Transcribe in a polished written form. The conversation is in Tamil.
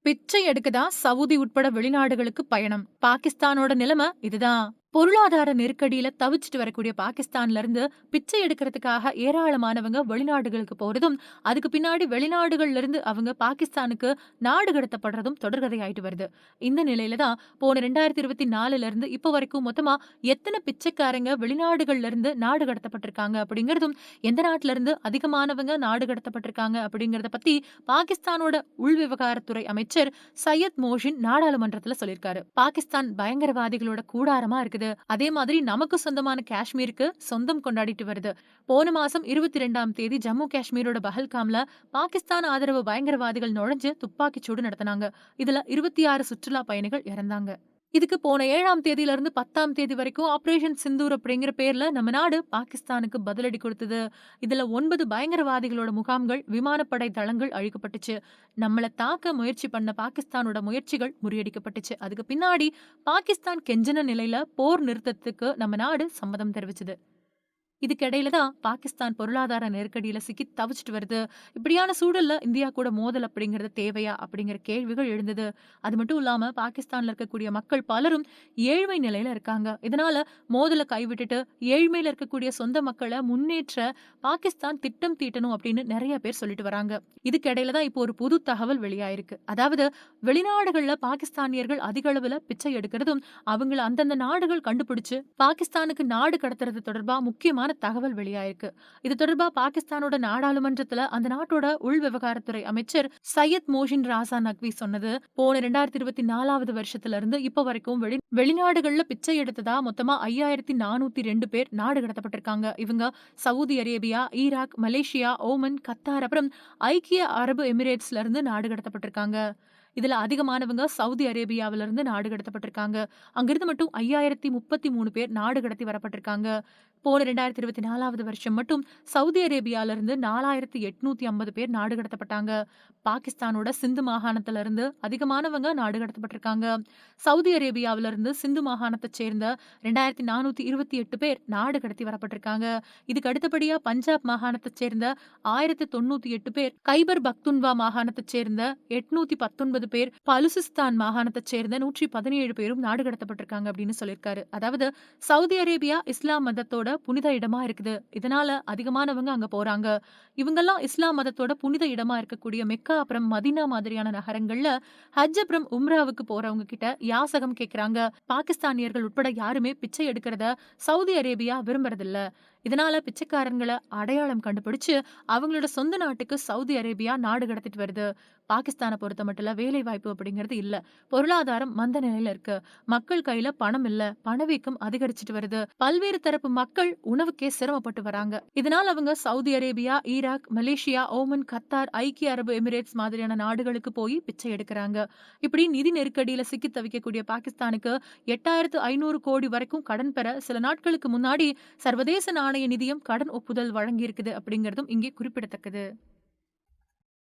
பிச்சை எடுக்கதா சவுதி உட்பட வெளிநாடுகளுக்கு பயணம். பாகிஸ்தானோட நிலைமை இதுதான். பொருளாதார நெருக்கடியில தவிச்சிட்டு வரக்கூடிய பாகிஸ்தான்ல இருந்து பிச்சை எடுக்கிறதுக்காக ஏராளமானவங்க வெளிநாடுகளுக்கு போறதும், அதுக்கு பின்னாடி வெளிநாடுகள்ல இருந்து அவங்க பாகிஸ்தானுக்கு நாடு கடத்தப்படுறதும் தொடர்கதை ஆயிட்டு வருது. இந்த நிலையில தான் போன 2024ல இருந்து இப்ப வரைக்கும் மொத்தமா எத்தன பிச்சைக்காரங்க வெளிநாடுகள்ல இருந்து நாடு கடத்தப்பட்டிருக்காங்க அப்படிங்கிறதும், எந்த நாட்டுல இருந்து அதிகமானவங்க நாடு கடத்தப்பட்டிருக்காங்க அப்படிங்கிறத பத்தி பாகிஸ்தானோட உள்விவகாரத்துறை அமைச்சர் சையத் மோஷின் நாடாளுமன்றத்துல சொல்லியிருக்காரு. பாகிஸ்தான் பயங்கரவாதிகளோட கூடாரமா இருக்குது. அதே மாதிரி நமக்கு சொந்தமான காஷ்மீருக்கு சொந்தம் கொண்டாடிட்டு வருது. போன மாசம் 22ஆம் தேதி ஜம்மு காஷ்மீரோட பஹல்காம்ல பாகிஸ்தான் ஆதரவு பயங்கரவாதிகள் நுழைஞ்சு துப்பாக்கிச் சூடு நடத்தினாங்க. இதுல 26 சுற்றுலா பயணிகள் இறந்தாங்க. இதுக்கு போன 7ஆம் தேதியில இருந்து 10ஆம் தேதி வரைக்கும் ஆபரேஷன் சிந்தூர் அப்படிங்கிற பேர்ல நம்ம நாடு பாகிஸ்தானுக்கு பதிலடி கொடுத்தது. இதுல 9 பயங்கரவாதிகளோட முகாம்கள், விமானப்படை தளங்கள் அழிக்கப்பட்டுச்சு. நம்மள தாக்க முயற்சி பண்ண பாகிஸ்தானோட முயற்சிகள் முறியடிக்கப்பட்டுச்சு. அதுக்கு பின்னாடி பாகிஸ்தான் கெஞ்சின நிலையில போர் நிறுத்தத்துக்கு நம்ம நாடு சம்மதம் தெரிவிச்சது. இதுக்கிடையில தான் பாகிஸ்தான் பொருளாதார நெருக்கடியில சிக்கி தவிச்சிட்டு வருது. இப்படியான சூழல்ல இந்தியா கூட மோதல் அப்படிங்கிறது தேவையா? அப்படிங்கிற கேள்விகள் எழுந்தது. அது மட்டும் இல்லாம பாகிஸ்தான்ல இருக்கக்கூடிய மக்கள் பலரும் ஏழ்மை நிலையில இருக்காங்க. இதனால மோதல கைவிட்டுட்டு ஏழ்மையில இருக்கக்கூடிய சொந்த மக்கள முன்னேற்ற பாகிஸ்தான் திட்டம் தீட்டணும் அப்படின்னு நெறைய பேர் சொல்லிட்டு வராங்க. இதுக்கிடையில தான் இப்போ ஒரு புது தகவல் வெளியாயிருக்கு. அதாவது வெளிநாடுகள்ல பாகிஸ்தானியர்கள் அதிக அளவுல பிச்சை எடுக்கிறதும், அவங்கள அந்தந்த நாடுகள் கண்டுபிடிச்சு பாகிஸ்தானுக்கு நாடு கடத்துறது தொடர்பா முக்கியமான தகவல் வெளியாயிருக்கு. இது தொடர்பா பாகிஸ்தானோட நாடாளுமன்றத்துல அந்த நாட்டோட உள் விவகாரத்துறை அமைச்சர் சையத் மோஷின் ராசா நக்வி சொன்னது, போன 2024வது வருஷத்துல இருந்து இப்ப வரைக்கும் வெளிநாடுகள்ல பிச்சை எடுத்ததா மொத்தமா 5402 பேர் நாடு கடத்தப்பட்டிருக்காங்க. இவங்க Saudi Arabia, Iraq, Malaysia, Oman, Qatar, அப்புறம் ஐக்கிய அரபு எமிரேட்ஸ்ல இருந்து நாடு கடத்தப்பட்டிருக்காங்க. இதுல அதிகமானவங்க சவுதி அரேபியாவில இருந்து நாடு கடத்தப்பட்டிருக்காங்க. அங்கிருந்து மட்டும் 5033 பேர் நாடு கடத்தி வரப்பட்டிருக்காங்க. போன 2024வது வருஷம் மட்டும் சவுதி அரேபியால இருந்து 4850 பேர் நாடு கடத்தப்பட்டாங்க. பாகிஸ்தானோட சிந்து மாகாணத்துல இருந்து அதிகமானவங்க நாடு கடத்தப்பட்டிருக்காங்க. சவுதி அரேபியாவில இருந்து சிந்து மாகாணத்தைச் சேர்ந்த 2428 பேர் நாடு கடத்தி வரப்பட்டிருக்காங்க. இதுக்கு அடுத்தபடியா பஞ்சாப் மாகாணத்தைச் சேர்ந்த 1098 பேர், கைபர் பக்துன்வா மாகாணத்தைச் சேர்ந்த 819 பேர், பலுசிஸ்தான் மாகாணத்தைச் சேர்ந்த 117 பேரும் நாடு கடத்தப்பட்டிருக்காங்க அப்படின்னு சொல்லியிருக்காரு. அதாவது சவுதி அரேபியா இஸ்லாம் மதத்தோட புனித இடமா இருக்குது. இதனால அதிகமானவங்க அங்க போறாங்க. இவங்கெல்லாம் இஸ்லாம் மதத்தோட புனித இடமா இருக்கக்கூடிய மெக்கா அப்புறம் மதீனா மாதிரியான நகரங்கள்ல ஹஜ் அப்புறம் உம்ராவுக்கு போறவங்க கிட்ட யாசகம் கேக்குறாங்க. பாகிஸ்தானியர்கள் உட்பட யாருமே பிச்சை எடுக்கிறத சவுதி அரேபியா விரும்புறதில்ல. இதனால பிச்சைக்காரங்களை அடையாளம் கண்டுபிடிச்சு அவங்களோட சொந்த நாட்டுக்கு சவுதி அரேபியா நாடு கடத்திட்டு வருது. பாகிஸ்தானை பொறுத்த மட்டும் வேலை வாய்ப்பு அப்படிங்கிறது இல்ல. பொருளாதாரம் மந்த நிலையில இருக்கு. மக்கள் கையில பணம் இல்ல. பணவீக்கம் அதிகரிச்சுட்டு வருது. பல்வேறு தரப்பு மக்கள் உணவுக்கே சிரமப்பட்டு வராங்க. இதனால அவங்க Saudi Arabia, Iraq, Malaysia, Oman, Qatar, ஐக்கிய அரபு எமிரேட்ஸ் மாதிரியான நாடுகளுக்கு போய் பிச்சை எடுக்கிறாங்க. இப்படி நிதி நெருக்கடியில சிக்கி தவிக்கக்கூடிய பாகிஸ்தானுக்கு 8500 கோடி வரைக்கும் கடன் பெற சில நாட்களுக்கு முன்னாடி சர்வதேச நாணய நிதியம் கடன் ஒப்புதல் வழங்கி இருக்குது அப்படிங்கிறதும் இங்கே குறிப்பிடத்தக்கது.